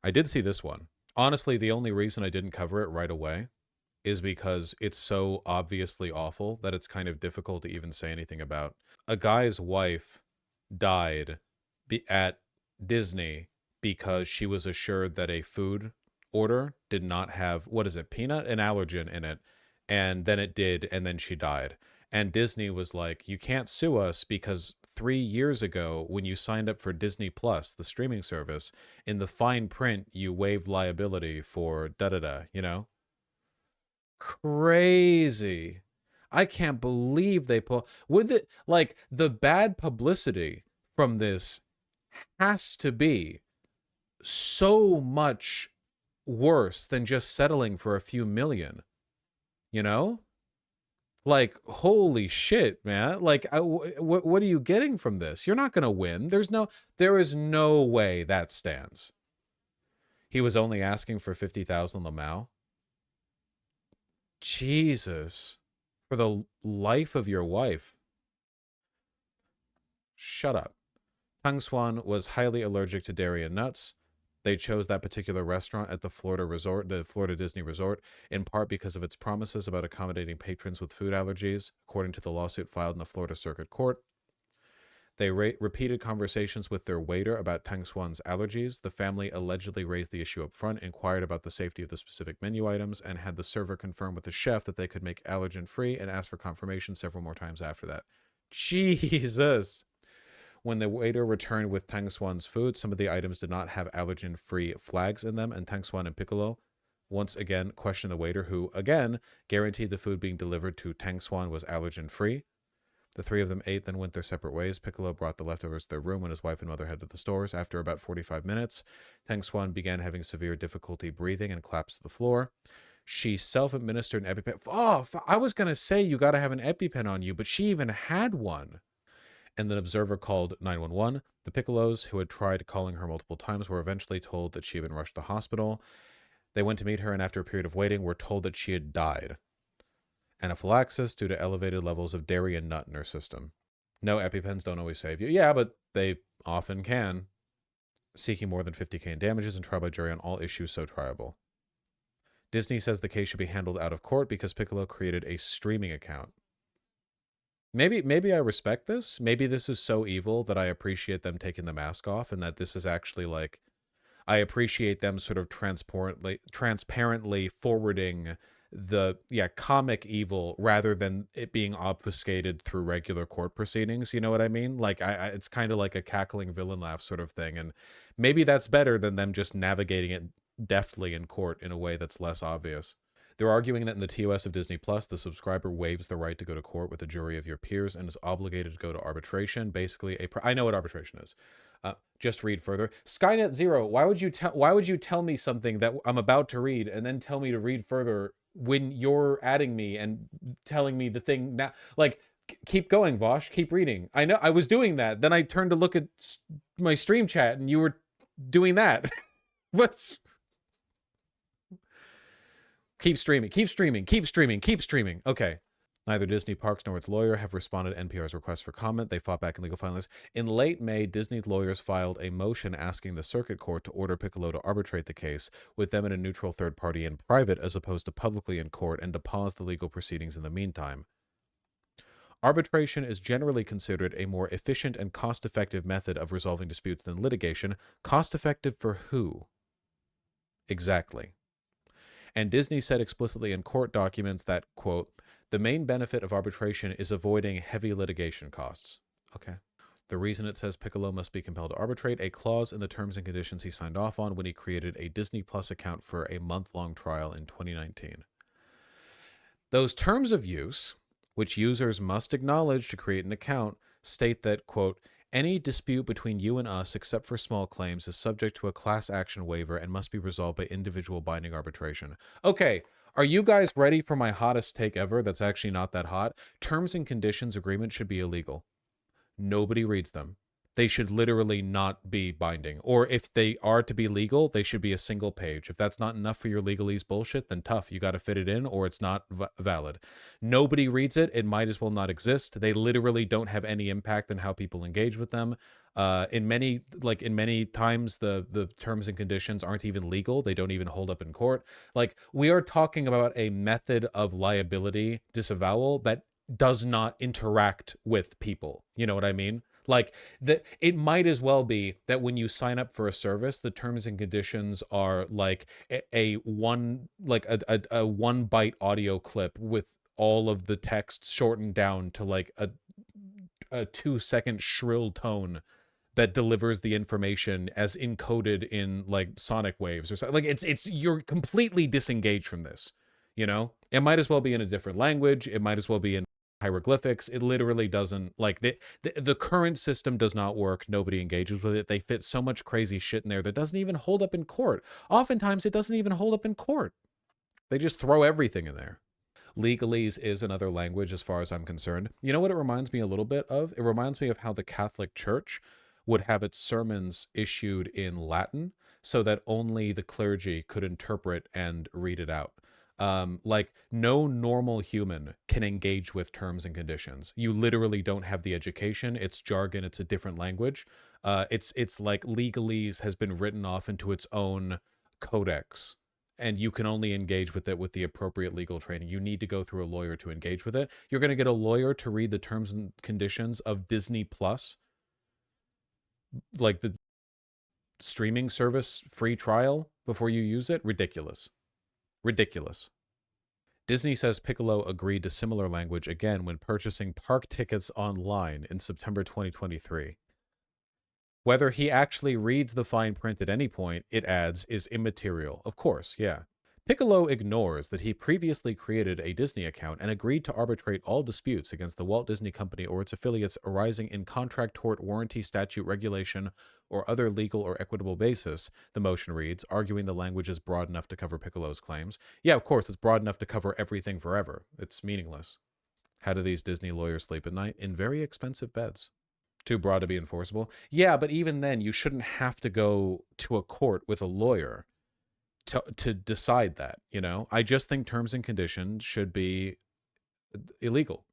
I did see this one. Honestly, the only reason I didn't cover it right away is because it's so obviously awful that it's kind of difficult to even say anything about. A guy's wife died at Disney because she was assured that a food order did not have, what is it, peanut, an allergen in it, and then it did, and then she died. And Disney was like, you can't sue us because 3 years ago, when you signed up for Disney Plus, the streaming service, in the fine print, you waived liability for da da da, you know? Crazy. I can't believe they pull with it. Like, the bad publicity from this has to be so much worse than just settling for a few million, you know? Like, holy shit, man. Like, what are you getting from this? You're not going to win. There is no way that stands. He was only asking for 50,000 Lamau. Jesus. For the life of your wife. Shut up. Tang Swan was highly allergic to dairy and nuts. They chose that particular restaurant at the Florida Disney Resort, in part because of its promises about accommodating patrons with food allergies, according to the lawsuit filed in the Florida Circuit Court. They repeated conversations with their waiter about Tang Swan's allergies. The family allegedly raised the issue up front, inquired about the safety of the specific menu items, and had the server confirm with the chef that they could make allergen-free, and asked for confirmation several more times after that. Jesus. When the waiter returned with Tang Swan's food, some of the items did not have allergen-free flags in them, and Tang Swan and Piccolo once again questioned the waiter, who, again, guaranteed the food being delivered to Tang Swan was allergen-free. The three of them ate, then went their separate ways. Piccolo brought the leftovers to their room when his wife and mother headed to the stores. After about 45 minutes, Tang Swan began having severe difficulty breathing and collapsed to the floor. She self-administered an EpiPen. Oh, I was going to say you got to have an EpiPen on you, but she even had one. And the observer called 911. The Piccolos, who had tried calling her multiple times, were eventually told that she had been rushed to the hospital. They went to meet her, and after a period of waiting, were told that she had died. Anaphylaxis due to elevated levels of dairy and nut in her system. No, EpiPens don't always save you. Yeah, but they often can. Seeking more than $50,000 in damages and trial by jury on all issues so triable. Disney says the case should be handled out of court because Piccolo created a streaming account. Maybe I respect this. Maybe this is so evil that I appreciate them taking the mask off, and that this is actually like, I appreciate them sort of transparently forwarding the comic evil rather than it being obfuscated through regular court proceedings. You know what I mean? Like, it's kind of like a cackling villain laugh sort of thing, and maybe that's better than them just navigating it deftly in court in a way that's less obvious. They're arguing that in the TOS of Disney Plus, the subscriber waives the right to go to court with a jury of your peers and is obligated to go to arbitration. Basically, I know what arbitration is. Just read further. Skynet Zero. Why would you tell me something that I'm about to read and then tell me to read further when you're adding me and telling me the thing now? Like, keep going, Vosh. Keep reading. I know I was doing that. Then I turned to look at my stream chat and you were doing that. What's... Keep streaming, keep streaming, keep streaming, keep streaming. Okay. Neither Disney Parks nor its lawyer have responded to NPR's request for comment. They fought back in legal filings. In late May, Disney's lawyers filed a motion asking the circuit court to order Piccolo to arbitrate the case with them and a neutral third party in private as opposed to publicly in court, and to pause the legal proceedings in the meantime. Arbitration is generally considered a more efficient and cost-effective method of resolving disputes than litigation. Cost-effective for who? Exactly. And Disney said explicitly in court documents that, quote, the main benefit of arbitration is avoiding heavy litigation costs. Okay. The reason it says Piccolo must be compelled to arbitrate, a clause in the terms and conditions he signed off on when he created a Disney Plus account for a month-long trial in 2019. Those terms of use, which users must acknowledge to create an account, state that, quote, any dispute between you and us, except for small claims, is subject to a class action waiver and must be resolved by individual binding arbitration. Okay, are you guys ready for my hottest take ever that's actually not that hot? Terms and conditions agreement should be illegal. Nobody reads them. They should literally not be binding. Or if they are to be legal, they should be a single page. If that's not enough for your legalese bullshit, then tough. You got to fit it in or it's not valid. Nobody reads it. It might as well not exist. They literally don't have any impact on how people engage with them. In many times, the terms and conditions aren't even legal. They don't even hold up in court. Like, we are talking about a method of liability disavowal that does not interact with people. You know what I mean? Like, it might as well be that when you sign up for a service, the terms and conditions are like a 1 byte audio clip with all of the text shortened down to like a 2-second shrill tone that delivers the information as encoded in like sonic waves or something. Like, it's you're completely disengaged from this. It might as well be in a different language. It might as well be in hieroglyphics. It literally doesn't, like, the current system does not work. Nobody engages with it. They fit so much crazy shit in there that doesn't even hold up in court. Oftentimes it doesn't even hold up in court. They just throw everything in there. Legalese is another language as far as I'm concerned. You know what it reminds me a little bit of? It reminds me of how the Catholic Church would have its sermons issued in Latin so that only the clergy could interpret and read it out. Like, no normal human can engage with terms and conditions. You literally don't have the education. It's jargon. It's a different language. It's like legalese has been written off into its own codex, and you can only engage with it with the appropriate legal training. You need to go through a lawyer to engage with it. You're going to get a lawyer to read the terms and conditions of Disney Plus, like the streaming service free trial, before you use it? Ridiculous. Ridiculous. Disney says Piccolo agreed to similar language again when purchasing park tickets online in September 2023. Whether he actually reads the fine print at any point, it adds, is immaterial. Of course, yeah. Piccolo ignores that he previously created a Disney account and agreed to arbitrate all disputes against the Walt Disney Company or its affiliates arising in contract, tort, warranty, statute, regulation, or other legal or equitable basis, the motion reads, arguing the language is broad enough to cover Piccolo's claims. Yeah, of course, it's broad enough to cover everything forever. It's meaningless. How do these Disney lawyers sleep at night? In very expensive beds. Too broad to be enforceable? Yeah, but even then, you shouldn't have to go to a court with a lawyer to decide that. I just think terms and conditions should be illegal.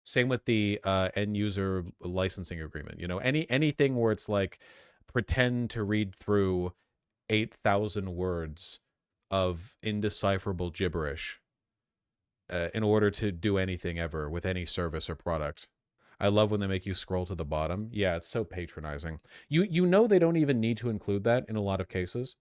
Same with the end user licensing agreement. Anything where it's like, pretend to read through 8,000 words of indecipherable gibberish in order to do anything ever with any service or product. I love when they make you scroll to the bottom. Yeah, it's so patronizing. You know they don't even need to include that in a lot of cases.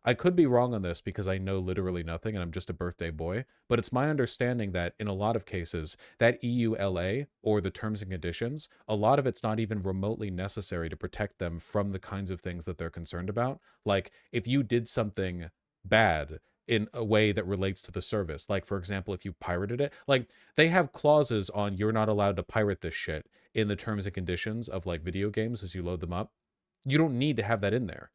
I could be wrong on this because I know literally nothing and I'm just a birthday boy, but it's my understanding that in a lot of cases, that EULA or the terms and conditions, a lot of it's not even remotely necessary to protect them from the kinds of things that they're concerned about. Like, if you did something bad in a way that relates to the service, like, for example, if you pirated it, like, they have clauses on you're not allowed to pirate this shit in the terms and conditions of like video games as you load them up. You don't need to have that in there.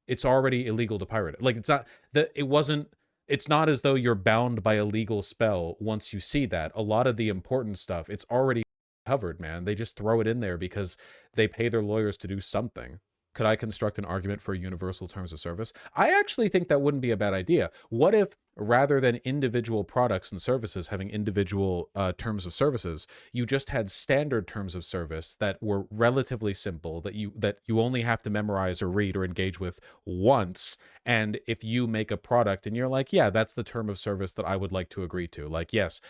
It's already illegal to pirate it. Like, it's not as though you're bound by a legal spell once you see that. A lot of the important stuff, it's already covered, man. They just throw it in there because they pay their lawyers to do something. Could I construct an argument for universal terms of service? I actually think that wouldn't be a bad idea. What if, rather than individual products and services having individual terms of services, you just had standard terms of service that were relatively simple, that you only have to memorize or read or engage with once? And if you make a product and you're like, yeah, that's the term of service that I would like to agree to. Like, yes,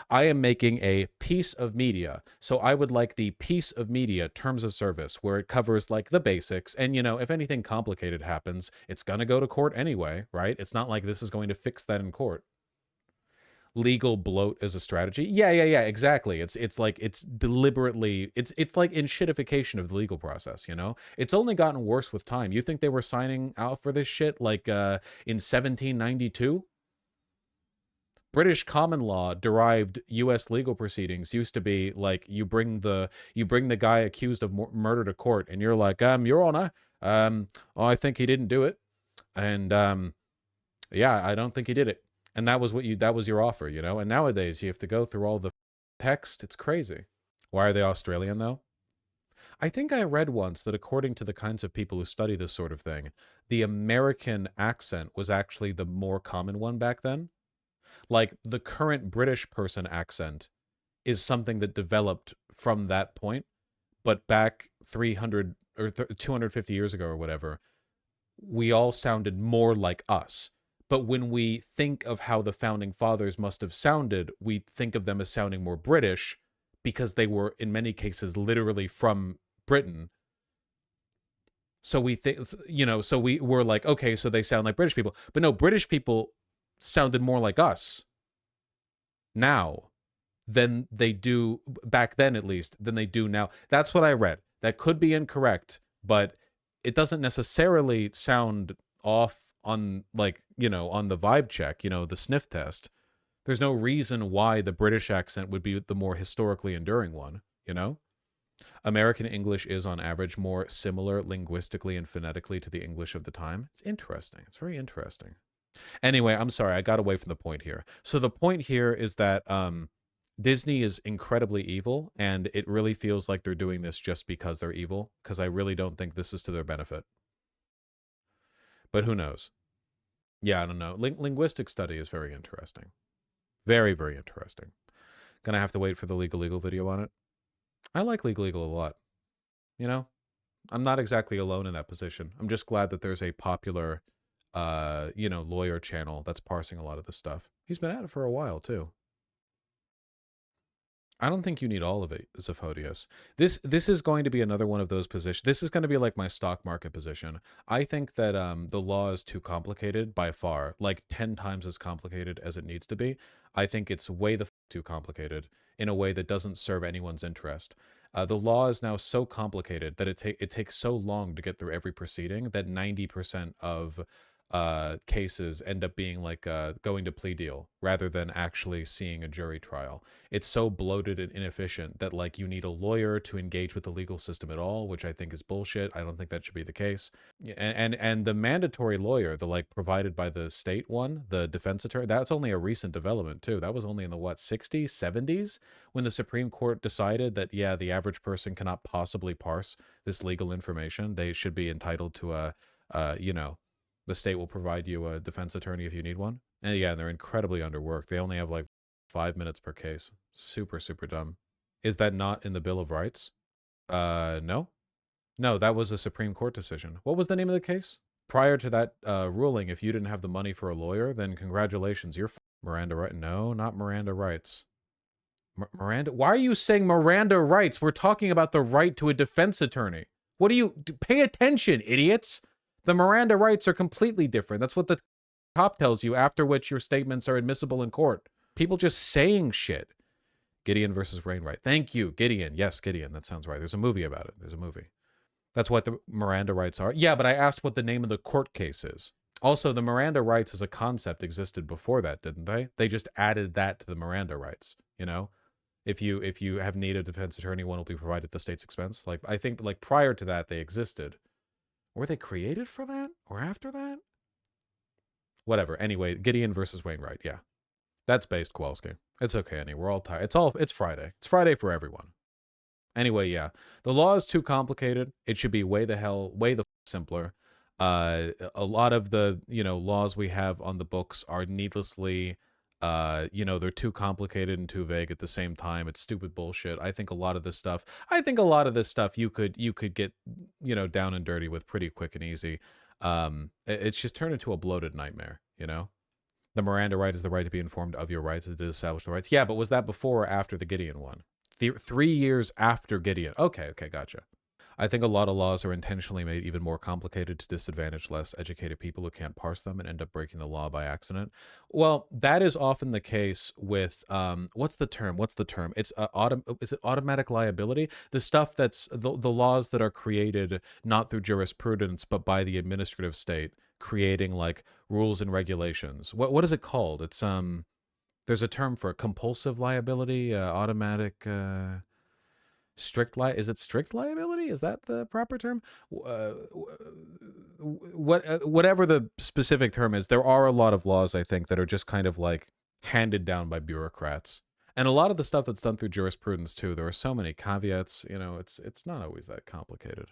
I am making a piece of media, so I would like the piece of media terms of service where it covers like the basics. And, if anything complicated happens, it's going to go to court anyway, right? It's not like this is going to fix that in court. Legal bloat as a strategy. Yeah, exactly. It's like, it's deliberately, it's like enshittification of the legal process, It's only gotten worse with time. You think they were signing out for this shit like in 1792? British common law derived U.S. legal proceedings used to be like, you bring the guy accused of murder to court, and you're like, Your Honor, I think he didn't do it, and yeah, I don't think he did it, and that was your offer, And nowadays you have to go through all the text. It's crazy. Why are they Australian though? I think I read once that according to the kinds of people who study this sort of thing, the American accent was actually the more common one back then. Like the current British person accent is something that developed from that point, but back 300 or 250 years ago or whatever, we all sounded more like us. But when we think of how the founding fathers must have sounded, we think of them as sounding more British because they were, in many cases, literally from Britain. So we think, so we were like, okay, so they sound like British people. But no, British people sounded more like us now than they do back then, at least, than they do now. That's what I read. That could be incorrect, but it doesn't necessarily sound off on, like, on the vibe check, the sniff test. There's no reason why the British accent would be the more historically enduring one, American English is on average more similar linguistically and phonetically to the English of the time. It's interesting. It's very interesting. Anyway, I'm sorry, I got away from the point here. So the point here is that Disney is incredibly evil, and it really feels like they're doing this just because they're evil, because I really don't think this is to their benefit. But who knows? Yeah, I don't know. Linguistic study is very interesting. Very, very interesting. Gonna have to wait for the Legal video on it. I like Legal a lot. I'm not exactly alone in that position. I'm just glad that there's a popular, lawyer channel that's parsing a lot of this stuff. He's been at it for a while, too. I don't think you need all of it, Zephodius. This is going to be another one of those positions. This is going to be like my stock market position. I think that the law is too complicated by far, like 10 times as complicated as it needs to be. I think it's way too complicated in a way that doesn't serve anyone's interest. The law is now so complicated that it takes so long to get through every proceeding that 90% of cases end up being like going to plea deal rather than actually seeing a jury trial. It's so bloated and inefficient that like you need a lawyer to engage with the legal system at all, which I think is bullshit. I don't think that should be the case. And the mandatory lawyer, the like provided by the state one, the defense attorney, that's only a recent development too. That was only in the 60s, 70s when the Supreme Court decided that the average person cannot possibly parse this legal information. They should be entitled to the state will provide you a defense attorney if you need one. And they're incredibly underworked. They only have like 5 minutes per case. Super, super dumb. Is that not in the Bill of Rights? No. No, that was a Supreme Court decision. What was the name of the case? Prior to that ruling, if you didn't have the money for a lawyer, then congratulations, you're Miranda Rights. No, not Miranda Rights. Miranda? Why are you saying Miranda Rights? We're talking about the right to a defense attorney. What do you... Pay attention, idiots! The Miranda rights are completely different. That's what the cop tells you, after which your statements are admissible in court. People just saying shit. Gideon versus Wainwright. Thank you, Gideon. Yes, Gideon. That sounds right. There's a movie about it. There's a movie. That's what the Miranda rights are. Yeah, but I asked what the name of the court case is. Also, the Miranda rights as a concept existed before that, didn't they? They just added that to the Miranda rights, If you have need a defense attorney, one will be provided at the state's expense. Like, I think like prior to that, they existed. Were they created for that? Or after that? Whatever. Anyway, Gideon versus Wainwright. Yeah. That's based, Kowalski. It's okay, Annie. We're all tired. It's Friday. It's Friday for everyone. Anyway, yeah. The law is too complicated. It should be way the simpler. A lot of the, laws we have on the books are needlessly, they're too complicated and too vague at the same time. It's stupid bullshit. I think a lot of this stuff you could get, down and dirty with pretty quick and easy. It's just turned into a bloated nightmare, The Miranda right is the right to be informed of your rights, to establish the rights. Yeah, but was that before or after the Gideon one? 3 years after Gideon. Okay, gotcha. I think a lot of laws are intentionally made even more complicated to disadvantage less educated people who can't parse them and end up breaking the law by accident. Well, that is often the case with what's the term? It's is it automatic liability? The stuff that's the laws that are created not through jurisprudence but by the administrative state, creating like rules and regulations. What is it called? It's there's a term for it. Compulsive liability, automatic. Is it strict liability? Is that the proper term? Whatever the specific term is, there are a lot of laws, I think, that are just kind of like handed down by bureaucrats. And a lot of the stuff that's done through jurisprudence too, there are so many caveats, it's not always that complicated.